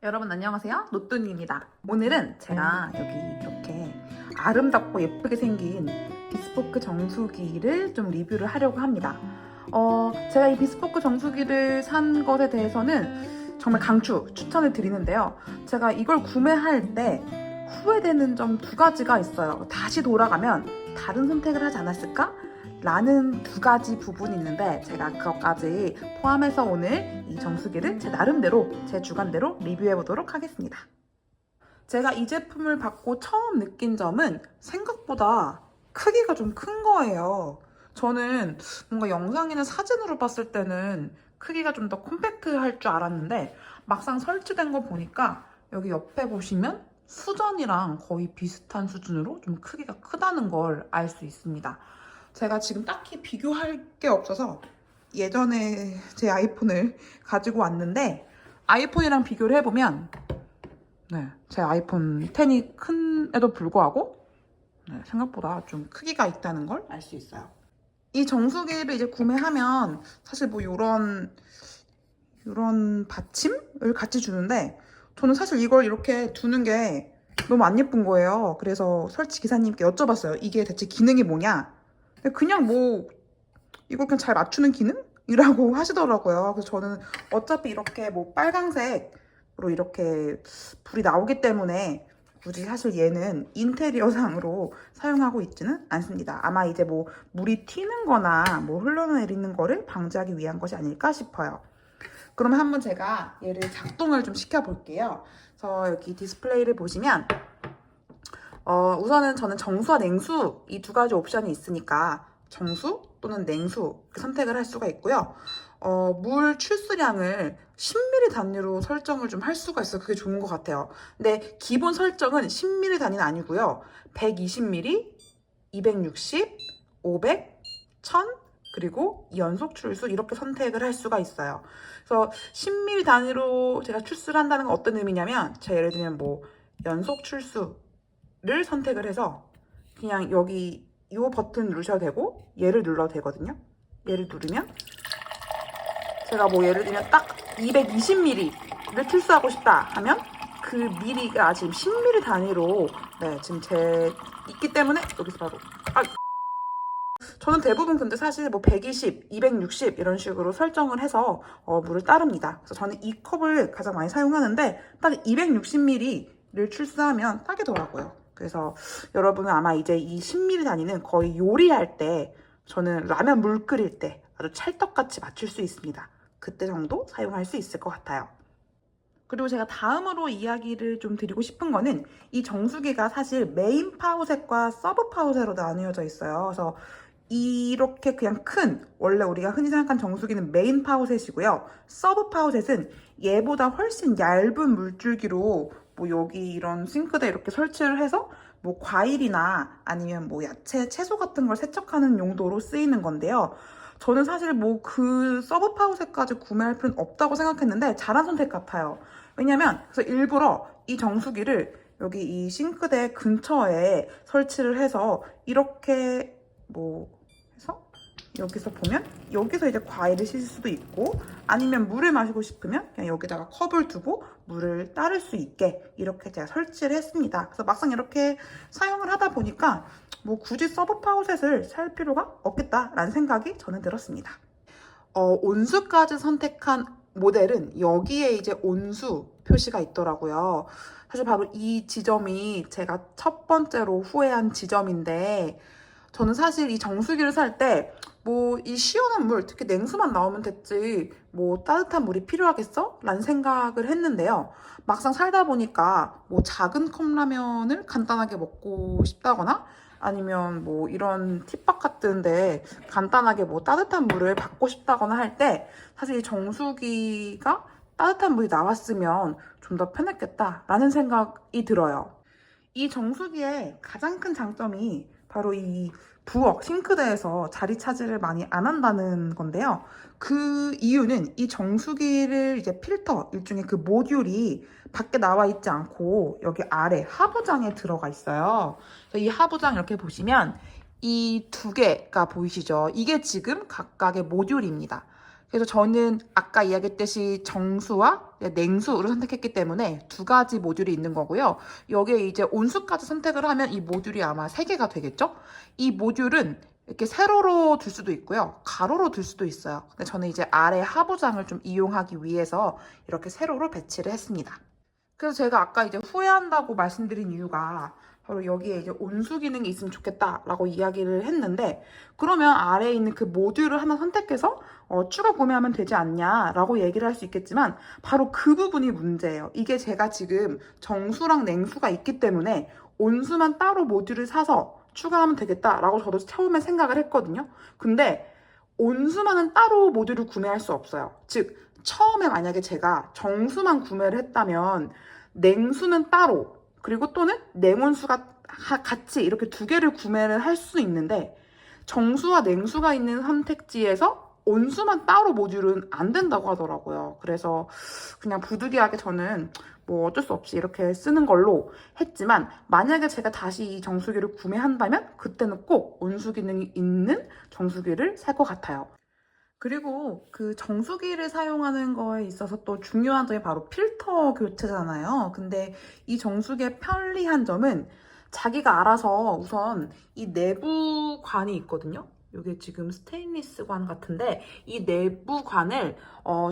여러분 안녕하세요. 노뚜니입니다. 오늘은 제가 여기 이렇게 아름답고 예쁘게 생긴 비스포크 정수기를 좀 리뷰를 하려고 합니다. 제가 이 비스포크 정수기를 산 것에 대해서는 정말 추천을 드리는데요. 제가 이걸 구매할 때 후회되는 점 두 가지가 있어요. 다시 돌아가면 다른 선택을 하지 않았을까? 라는 두 가지 부분이 있는데 제가 그것까지 포함해서 오늘 이 정수기를 제 나름대로, 제 주관대로 리뷰해 보도록 하겠습니다. 제가 이 제품을 받고 처음 느낀 점은 생각보다 크기가 좀 큰 거예요. 저는 뭔가 영상이나 사진으로 봤을 때는 크기가 좀 더 콤팩트할 줄 알았는데 막상 설치된 거 보니까 여기 옆에 보시면 수전이랑 거의 비슷한 수준으로 좀 크기가 크다는 걸 알 수 있습니다. 제가 지금 딱히 비교할 게 없어서 예전에 제 아이폰을 가지고 왔는데 아이폰이랑 비교를 해보면 제 아이폰 10이 큰에도 불구하고 생각보다 좀 크기가 있다는 걸 알 수 있어요. 이 정수기를 이제 구매하면 사실 뭐 이런 받침을 같이 주는데 저는 사실 이걸 이렇게 두는 게 너무 안 예쁜 거예요. 그래서 설치 기사님께 여쭤봤어요. 이게 대체 기능이 뭐냐? 그냥 뭐 이걸 그냥 잘 맞추는 기능이라고 하시더라고요. 그래서 저는 어차피 이렇게 뭐 빨강색으로 이렇게 불이 나오기 때문에 굳이 사실 얘는 인테리어상으로 사용하고 있지는 않습니다. 아마 이제 뭐 물이 튀는 거나 뭐 흘러내리는 거를 방지하기 위한 것이 아닐까 싶어요. 그러면 한번 제가 얘를 작동을 좀 시켜볼게요. 그래서 여기 디스플레이를 보시면 우선은 저는 정수와 냉수 이 두 가지 옵션이 있으니까 정수 또는 냉수 선택을 할 수가 있고요. 물 출수량을 10ml 단위로 설정을 좀 할 수가 있어요. 그게 좋은 것 같아요. 근데 기본 설정은 10ml 단위는 아니고요. 120ml, 260, 500, 1000 그리고 연속 출수 이렇게 선택을 할 수가 있어요. 그래서 10ml 단위로 제가 출수를 한다는 건 어떤 의미냐면 제가 예를 들면 뭐 연속 출수를 선택을 해서 그냥 여기 이 버튼 누르셔도 되고 얘를 눌러도 되거든요. 얘를 누르면 제가 뭐 예를 들면 딱 220ml를 출수하고 싶다 하면 그 ml가 지금 10ml 단위로 지금 있기 때문에 여기서 바로 저는 대부분 근데 사실 뭐 120, 260 이런 식으로 설정을 해서 물을 따릅니다. 그래서 저는 이 컵을 가장 많이 사용하는데 딱 260ml를 출수하면 딱이더라고요. 그래서 여러분은 아마 이제 이 10ml 단위는 거의 요리할 때 저는 라면 물 끓일 때 아주 찰떡같이 맞출 수 있습니다. 그때 정도 사용할 수 있을 것 같아요. 그리고 제가 다음으로 이야기를 좀 드리고 싶은 거는 이 정수기가 사실 메인 파워셋과 서브 파워셋으로 나뉘어져 있어요. 그래서 이렇게 그냥 원래 우리가 흔히 생각한 정수기는 메인 파워셋이고요. 서브 파워셋은 얘보다 훨씬 얇은 물줄기로 뭐 여기 이런 싱크대에 이렇게 설치를 해서 뭐 과일이나 아니면 뭐 야채, 채소 같은 걸 세척하는 용도로 쓰이는 건데요. 저는 사실 뭐 그 서브 파워셋까지 구매할 필요는 없다고 생각했는데 잘한 선택 같아요. 왜냐면 그래서 일부러 이 정수기를 여기 이 싱크대 근처에 설치를 해서 이렇게 해서 여기서 보면 여기서 이제 과일을 씻을 수도 있고 아니면 물을 마시고 싶으면 그냥 여기다가 컵을 두고 물을 따를 수 있게 이렇게 제가 설치를 했습니다. 그래서 막상 이렇게 사용을 하다 보니까 뭐 굳이 서브 파워셋을 살 필요가 없겠다라는 생각이 저는 들었습니다. 온수까지 선택한 모델은 여기에 이제 온수 표시가 있더라고요. 사실 바로 이 지점이 제가 첫 번째로 후회한 지점인데 저는 사실 이 정수기를 살 때 뭐 이 시원한 물, 특히 냉수만 나오면 됐지 뭐 따뜻한 물이 필요하겠어? 라는 생각을 했는데요. 막상 살다 보니까 뭐 작은 컵라면을 간단하게 먹고 싶다거나 아니면 뭐 이런 팁밥 같은데 간단하게 뭐 따뜻한 물을 받고 싶다거나 할 때 사실 이 정수기가 따뜻한 물이 나왔으면 좀 더 편했겠다라는 생각이 들어요. 이 정수기의 가장 큰 장점이 바로 이 부엌, 싱크대에서 자리 차지를 많이 안 한다는 건데요. 그 이유는 이 정수기를 이제 필터, 일종의 그 모듈이 밖에 나와 있지 않고 여기 아래 하부장에 들어가 있어요. 그래서 이 하부장 이렇게 보시면 이 두 개가 보이시죠? 이게 지금 각각의 모듈입니다. 그래서 저는 아까 이야기했듯이 정수와 냉수를 선택했기 때문에 두 가지 모듈이 있는 거고요. 여기에 이제 온수까지 선택을 하면 이 모듈이 아마 3개가 되겠죠? 이 모듈은 이렇게 세로로 둘 수도 있고요. 가로로 둘 수도 있어요. 근데 저는 이제 아래 하부장을 좀 이용하기 위해서 이렇게 세로로 배치를 했습니다. 그래서 제가 아까 이제 후회한다고 말씀드린 이유가 바로 여기에 이제 온수 기능이 있으면 좋겠다라고 이야기를 했는데, 그러면 아래에 있는 그 모듈을 하나 선택해서 추가 구매하면 되지 않냐라고 얘기를 할 수 있겠지만, 바로 그 부분이 문제예요. 이게 제가 지금 정수랑 냉수가 있기 때문에 온수만 따로 모듈을 사서 추가하면 되겠다라고 저도 처음에 생각을 했거든요. 근데 온수만은 따로 모듈을 구매할 수 없어요. 즉 처음에 만약에 제가 정수만 구매를 했다면 냉수는 따로, 그리고 또는 냉온수가 같이 이렇게 두 개를 구매를 할 수 있는데, 정수와 냉수가 있는 선택지에서 온수만 따로 모듈은 안 된다고 하더라고요. 그래서 그냥 부득이하게 저는 뭐 어쩔 수 없이 이렇게 쓰는 걸로 했지만, 만약에 제가 다시 이 정수기를 구매한다면 그때는 꼭 온수 기능이 있는 정수기를 살 것 같아요. 그리고 그 정수기를 사용하는 거에 있어서 또 중요한 점이 바로 필터 교체잖아요. 근데 이 정수기의 편리한 점은 자기가 알아서 우선 이 내부 관이 있거든요. 이게 지금 스테인리스 관 같은데, 이 내부 관을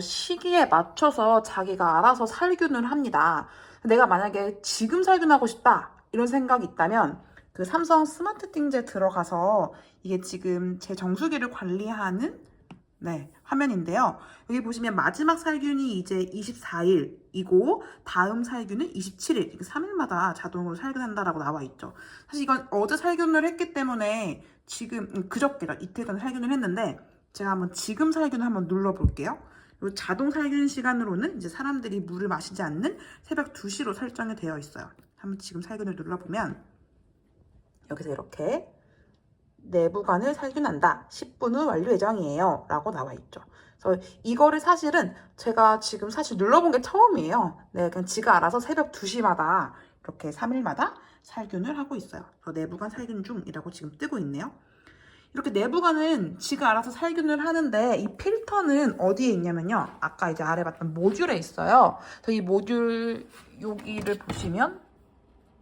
시기에 맞춰서 자기가 알아서 살균을 합니다. 내가 만약에 지금 살균하고 싶다 이런 생각이 있다면 그 삼성 스마트띵즈에 들어가서, 이게 지금 제 정수기를 관리하는 화면인데요. 여기 보시면 마지막 살균이 이제 24일이고 다음 살균은 27일, 3일마다 자동으로 살균한다라고 나와 있죠. 사실 이건 어제 살균을 했기 때문에 지금 그저께가 이틀 전에 살균을 했는데, 제가 한번 지금 살균을 한번 눌러볼게요. 이 자동 살균 시간으로는 이제 사람들이 물을 마시지 않는 새벽 2시로 설정이 되어 있어요. 한번 지금 살균을 눌러보면 여기서 이렇게 내부관을 살균한다. 10분 후 완료 예정이에요. 라고 나와 있죠. 그래서 이거를 사실은 제가 지금 사실 눌러본 게 처음이에요. 네, 그냥 지가 알아서 새벽 2시마다 이렇게 3일마다 살균을 하고 있어요. 그래서 내부관 살균 중이라고 지금 뜨고 있네요. 이렇게 내부관은 지가 알아서 살균을 하는데, 이 필터는 어디에 있냐면요. 아까 이제 아래 봤던 모듈에 있어요. 그래서 이 모듈 여기를 보시면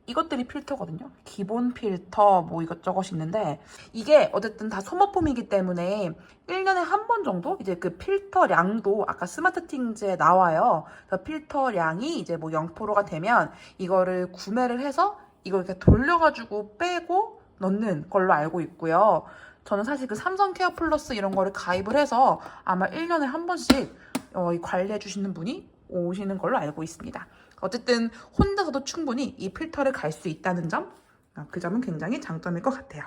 이것들이 필터거든요. 기본 필터 뭐 이것저것 있는데, 이게 어쨌든 다 소모품이기 때문에 1년에 한 번 정도 이제 그 필터량도 아까 스마트띵즈에 나와요. 그래서 필터량이 이제 뭐 0%가 되면 이거를 구매를 해서 이걸 이렇게 돌려가지고 빼고 넣는 걸로 알고 있고요. 저는 사실 그 삼성 케어 플러스 이런 거를 가입을 해서 아마 1년에 한 번씩 관리해 주시는 분이 오시는 걸로 알고 있습니다. 어쨌든 혼자서도 충분히 이 필터를 갈 수 있다는 점, 그 점은 굉장히 장점일 것 같아요.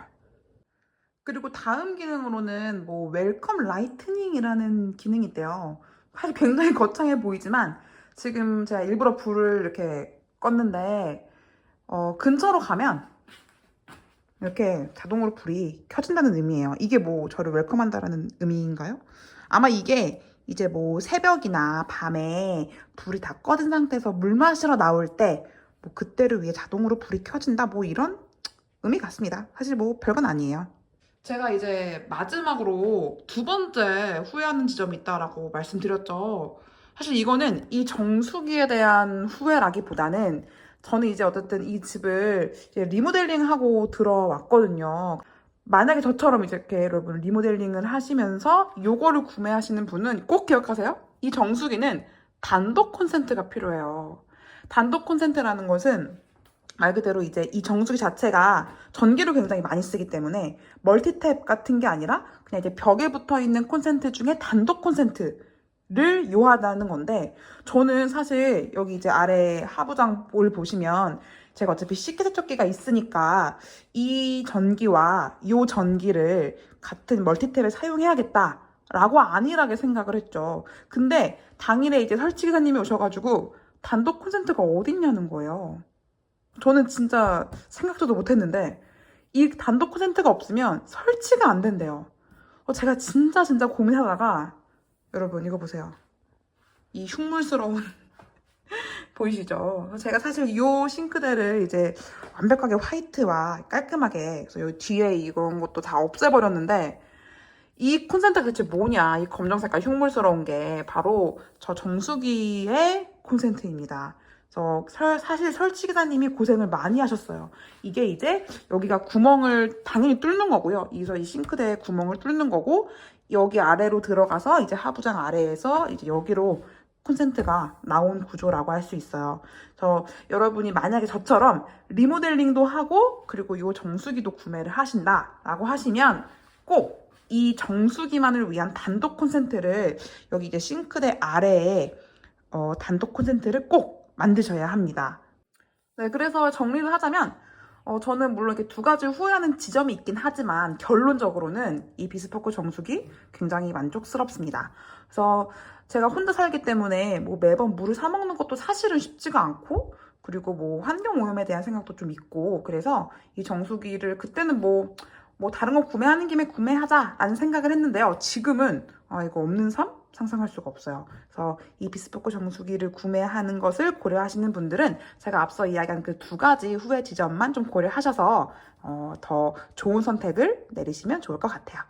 그리고 다음 기능으로는 뭐 웰컴 라이트닝이라는 기능이 있대요. 사실 굉장히 거창해 보이지만 지금 제가 일부러 불을 이렇게 껐는데 근처로 가면 이렇게 자동으로 불이 켜진다는 의미예요. 이게 뭐 저를 웰컴한다라는 의미인가요? 아마 이게 이제 뭐 새벽이나 밤에 불이 다 꺼진 상태에서 물 마시러 나올 때 뭐 그때를 위해 자동으로 불이 켜진다, 뭐 이런 의미 같습니다. 사실 뭐 별건 아니에요. 제가 이제 마지막으로 두 번째 후회하는 지점이 있다라고 말씀드렸죠. 사실 이거는 이 정수기에 대한 후회라기보다는, 저는 이제 어쨌든 이 집을 이제 리모델링하고 들어왔거든요. 만약에 저처럼 이제 이렇게 여러분 리모델링을 하시면서 요거를 구매하시는 분은 꼭 기억하세요. 이 정수기는 단독 콘센트가 필요해요. 단독 콘센트라는 것은 말 그대로 이제 이 정수기 자체가 전기를 굉장히 많이 쓰기 때문에 멀티탭 같은 게 아니라 그냥 이제 벽에 붙어 있는 콘센트 중에 단독 콘센트를 요하다는 건데, 저는 사실 여기 이제 아래 하부장 볼 보시면 제가 어차피 식기세척기가 있으니까 이 전기와 이 전기를 같은 멀티탭에 사용해야겠다 라고 안일하게 생각을 했죠. 근데 당일에 이제 설치기사님이 오셔가지고 단독 콘센트가 어딨냐는 거예요. 저는 진짜 생각도 못했는데 이 단독 콘센트가 없으면 설치가 안 된대요. 제가 진짜 고민하다가, 여러분 이거 보세요. 이 흉물스러운 보이시죠? 제가 사실 이 싱크대를 이제 완벽하게 화이트와 깔끔하게, 그래서 이 뒤에 이런 것도 다 없애버렸는데, 이 콘센트가 대체 뭐냐? 이 검정 색깔 흉물스러운 게 바로 저 정수기의 콘센트입니다. 사실 설치 기사님이 고생을 많이 하셨어요. 이게 이제 여기가 구멍을 당연히 뚫는 거고요. 그래서 이 싱크대에 구멍을 뚫는 거고, 여기 아래로 들어가서 이제 하부장 아래에서 이제 여기로 콘센트가 나온 구조라고 할 수 있어요. 여러분이 만약에 저처럼 리모델링도 하고 그리고 이 정수기도 구매를 하신다라고 하시면 꼭 이 정수기만을 위한 단독 콘센트를 여기 이제 싱크대 아래에 단독 콘센트를 꼭 만드셔야 합니다. 네, 그래서 정리를 하자면 저는 물론 이렇게 두 가지 후회하는 지점이 있긴 하지만 결론적으로는 이 비스포크 정수기 굉장히 만족스럽습니다. 그래서 제가 혼자 살기 때문에 뭐 매번 물을 사 먹는 것도 사실은 쉽지가 않고, 그리고 뭐 환경 오염에 대한 생각도 좀 있고, 그래서 이 정수기를 그때는 뭐 다른 거 구매하는 김에 구매하자라는 생각을 했는데요. 지금은 이거 없는 삶 상상할 수가 없어요. 그래서 이 비스포크 정수기를 구매하는 것을 고려하시는 분들은 제가 앞서 이야기한 그 두 가지 후회 지점만 좀 고려하셔서 더 좋은 선택을 내리시면 좋을 것 같아요.